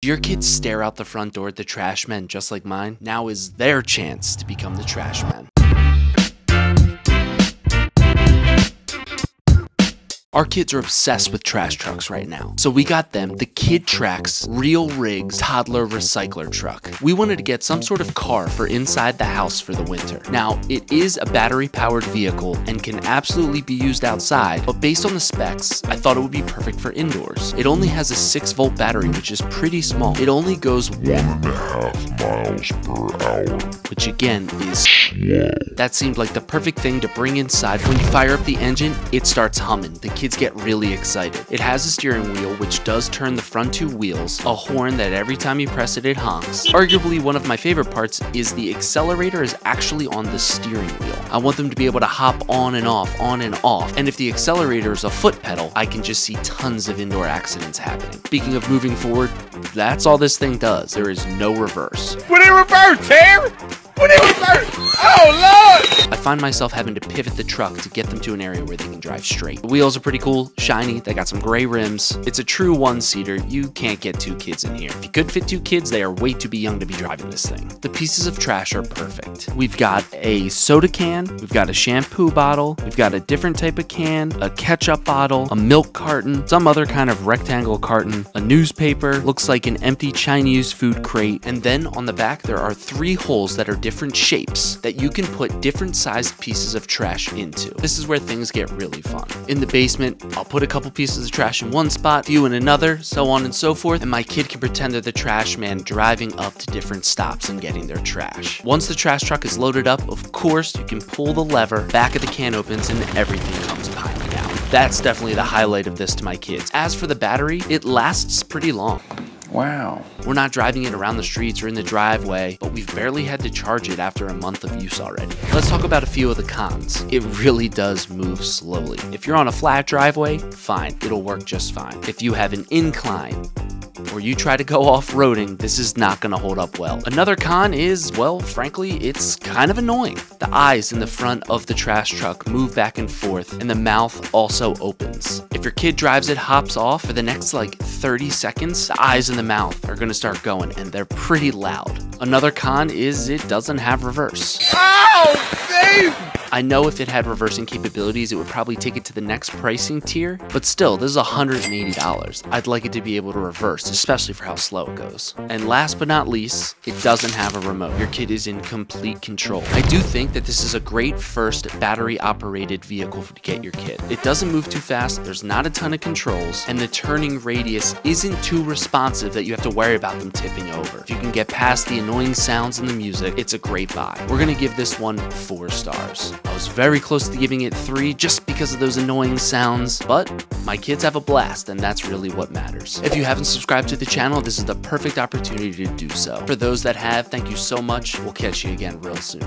Do your kids stare out the front door at the trash men just like mine? Now is their chance to become the trash men. Our kids are obsessed with trash trucks right now, so we got them the Kid Trax Real RIGS Toddler Recycler Truck. We wanted to get some sort of car for inside the house for the winter. Now, it is a battery-powered vehicle and can absolutely be used outside, but based on the specs, I thought it would be perfect for indoors. It only has a 6-volt battery, which is pretty small. It only goes 1.5 miles per hour, which again is slow. That seemed like the perfect thing to bring inside. When you fire up the engine, it starts humming. The kids get really excited. It has a steering wheel which does turn the front 2 wheels, a horn that every time you press it, it honks. Arguably one of my favorite parts is the accelerator is actually on the steering wheel. I want them to be able to hop on and off, and if the accelerator is a foot pedal, I can just see tons of indoor accidents happening. Speaking of moving forward, that's all this thing does. There is no reverse. Would it reverse, Tim? Would it reverse? Oh, Lord! I find myself having to pivot the truck to get them to an area where they can drive straight. The wheels are pretty cool, shiny, they got some gray rims. It's a true 1-seater. You can't get 2 kids in here. If you could fit 2 kids, they are way too young to be driving this thing. The pieces of trash are perfect. We've got a soda can, we've got a shampoo bottle, we've got a different type of can, a ketchup bottle, a milk carton, some other kind of rectangle carton, a newspaper, looks like an empty Chinese food crate, and then on the back there are 3 holes that are different shapes that you can put different sized pieces of trash into. This is where things get really fun. In the basement, I'll put a couple pieces of trash in one spot, few in another, so on and so forth, and my kid can pretend they're the trash man driving up to different stops and getting their trash. Once the trash truck is loaded up, of course, you can pull the lever, back of the can opens, and everything comes piling out. That's definitely the highlight of this to my kids. As for the battery, it lasts pretty long. Wow. We're not driving it around the streets or in the driveway, but we've barely had to charge it after a month of use already. Let's talk about a few of the cons. It really does move slowly. If you're on a flat driveway, fine, it'll work just fine. If you have an incline, or you try to go off-roading, this is not going to hold up well. Another con is, well, frankly, it's kind of annoying. The eyes in the front of the trash truck move back and forth, and the mouth also opens. If your kid drives it, hops off, for the next like 30 seconds, the eyes in the mouth are going to start going, and they're pretty loud. Another con is it doesn't have reverse. Oh, Steve! I know if it had reversing capabilities, it would probably take it to the next pricing tier, but still, this is $180. I'd like it to be able to reverse, especially for how slow it goes. And last but not least, it doesn't have a remote. Your kid is in complete control. I do think that this is a great first battery-operated vehicle to get your kid. It doesn't move too fast, there's not a ton of controls, and the turning radius isn't too responsive that you have to worry about them tipping over. If you can get past the annoying sounds and the music, it's a great buy. We're gonna give this one 4 stars. I was very close to giving it 3 just because of those annoying sounds, but my kids have a blast, and that's really what matters. If you haven't subscribed to the channel, this is the perfect opportunity to do so. For those that have, thank you so much. We'll catch you again real soon.